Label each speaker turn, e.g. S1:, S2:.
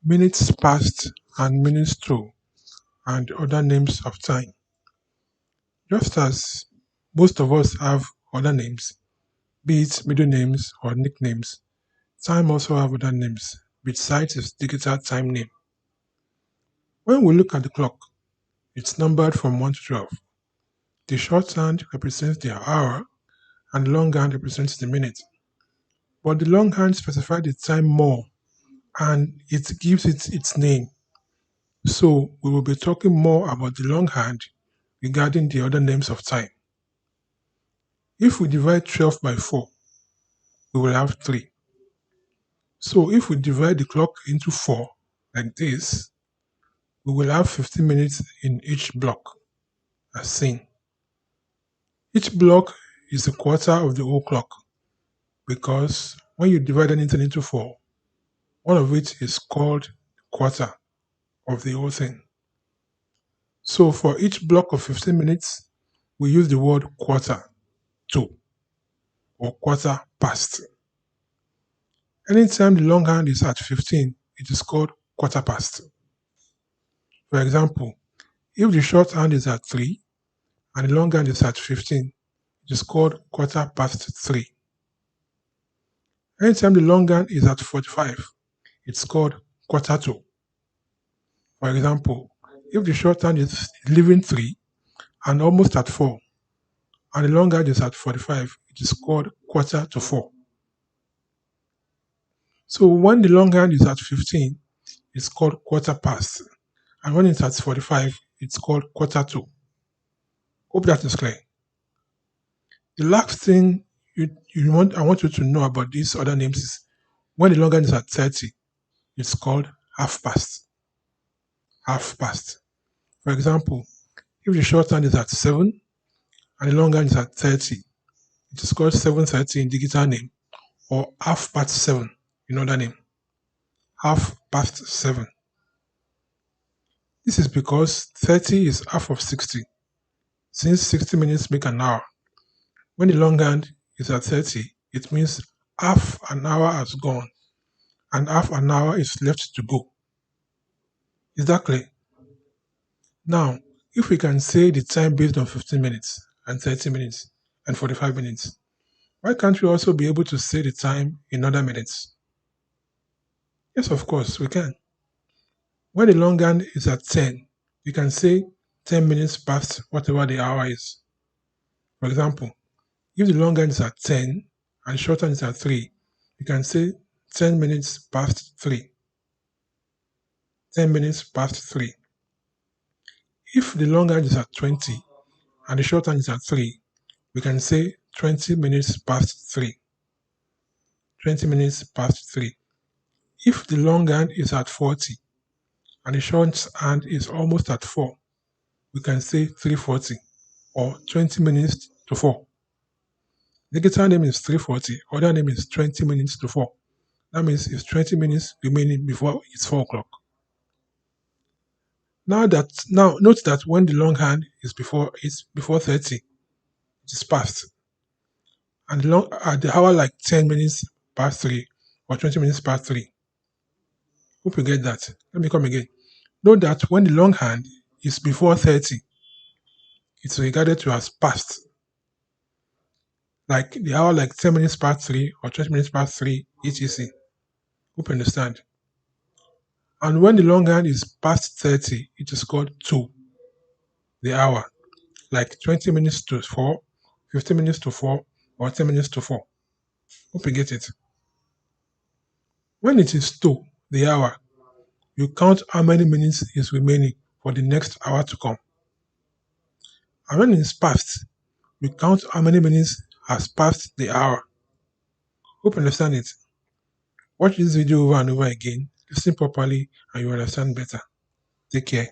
S1: minutes past and minutes to, and other names of time. Just as most of us have other names, be it middle names or nicknames, time also have other names besides its digital time name. When we look at the clock, it's numbered from 1 to 12. The shorthand represents the hour and the longhand represents the minute. But the longhand specifies the time more and it gives it its name. So we will be talking more about the longhand regarding the other names of time. If we divide 12 by 4, we will have 3. So if we divide the clock into 4 like this, we will have 15 minutes in each block, as seen. Each block is a quarter of the whole clock because when you divide anything into 4, one of it is called quarter of the whole thing. So for each block of 15 minutes, we use the word quarter to or quarter past. Anytime the longhand is at 15, it is called quarter past. For example, if the shorthand is at 3 and the longhand is at 15, it is called quarter past 3. Anytime the longhand is at 45, it's called quarter to. For example, if the shorthand is leaving 3 and almost at 4, and the longhand is at 45, it is called quarter to 4. So when the longhand is at 15, it's called quarter past. And when it's at 45, it's called quarter to. Hope that is clear. The last thing I want you to know about these other names is when the longhand is at 30, it's called half past. Half past. For example, if the shorthand is at 7 and the longhand is at 30, it is called 7:30 in digital name or half past 7 in other name. Half past 7. This is because 30 is half of 60, since 60 minutes make an hour. When the longhand is at 30, it means half an hour has gone and half an hour is left to go. Is that clear? Now, if we can say the time based on 15 minutes and 30 minutes and 45 minutes, why can't we also be able to say the time in other minutes? Yes, of course, we can. When the longhand is at 10, we can say 10 minutes past whatever the hour is. For example, if the longhand is at 10 and the shorthand is at 3, we can say 10 minutes past 3. 10 minutes past 3. If the longhand is at 20 and the shorthand is at 3, we can say 20 minutes past 3. 20 minutes past 3. If the longhand is at 40 and the shorthand is almost at 4, we can say 3:40 or 20 minutes to 4. The guitar name is 3:40, other name is 20 minutes to 4. That means it's 20 minutes remaining before it's 4 o'clock. Now note that when the longhand is before 30, it is past. And at the hour like 10 minutes past 3 or 20 minutes past 3. Hope you get that. Let me come again. Note that when the longhand is before 30, it's regarded to as past. Like the hour like 10 minutes past 3 or 20 minutes past 3, etc. Hope you understand. And when the longhand is past 30, it is called 2, the hour. Like 20 minutes to 4, 15 minutes to 4, or 10 minutes to 4. Hope you get it. When it is 2, the hour, you count how many minutes is remaining for the next hour to come. And when it's past, you count how many minutes has passed the hour. Hope you understand it. Watch this video over and over again, listen properly, and you understand better. Take care.